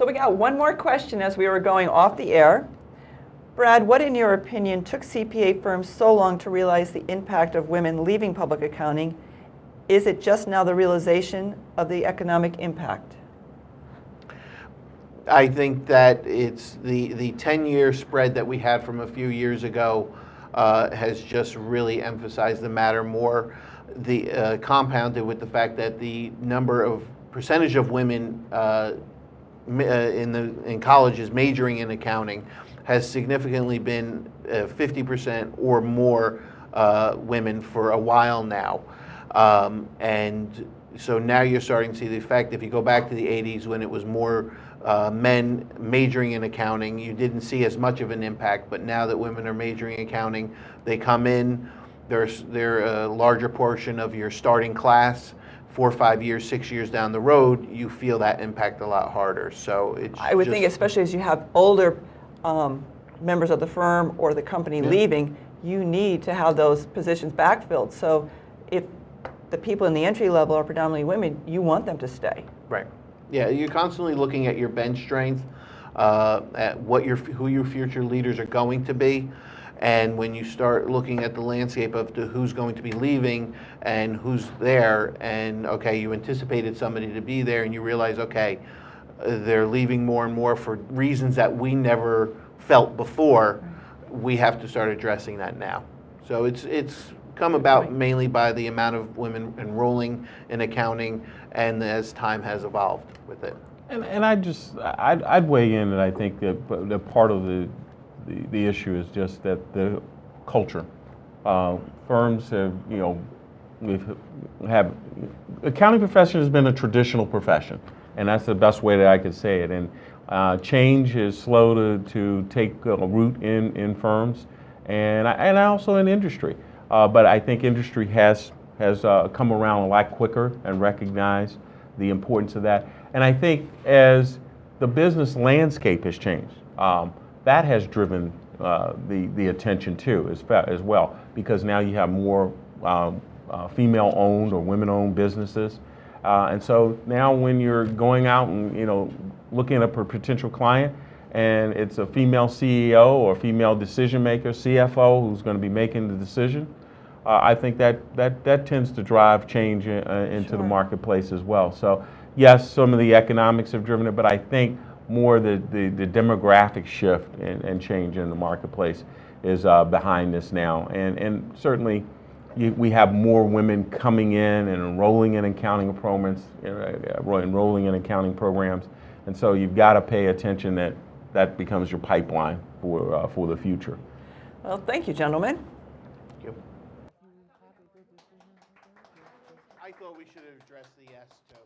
So we got one more question as we were going off the air. Brad, what in your opinion took CPA firms so long to realize the impact of women leaving public accounting? Is it just now the realization of the economic impact? I think that it's the 10-year spread that we had from a few years ago has just really emphasized the matter more. The compounded with the fact that the percentage of women in colleges majoring in accounting has significantly been 50% or more women for a while now. And so now you're starting to see the effect. If you go back to the 80s when it was more men majoring in accounting, you didn't see as much of an impact, but now that women are majoring in accounting, they come in, they're a larger portion of your starting class. 4 or 5 years, 6 years down the road, you feel that impact a lot harder. So I would think, especially as you have older members of the firm or the company leaving, you need to have those positions backfilled. So if the people in the entry level are predominantly women, you want them to stay. Right. Yeah, you're constantly looking at your bench strength, at who your future leaders are going to be. And when you start looking at the landscape of who's going to be leaving and who's there, and okay, you anticipated somebody to be there and you realize, okay, they're leaving more and more for reasons that we never felt before, we have to start addressing that now. So it's come about mainly by the amount of women enrolling in accounting and as time has evolved with it. And I'd weigh in that I think that part of the issue is just that the culture. Firms have, accounting profession has been a traditional profession, and that's the best way that I could say it. And change is slow to take root in firms, and also in industry. But I think industry has come around a lot quicker and recognized the importance of that. And I think as the business landscape has changed, that has driven the attention too, as well, because now you have more female-owned or women-owned businesses, and so now when you're going out and looking at a potential client, and it's a female CEO or female decision maker, CFO, who's going to be making the decision, I think that tends to drive change into the marketplace as well. So yes, some of the economics have driven it, but I think more the demographic shift and change in the marketplace is behind this now. And certainly we have more women coming in and enrolling in accounting programs, and so you've got to pay attention that becomes your pipeline for the future. Well, thank you, gentlemen. Thank you. I thought we should have addressed the yes too.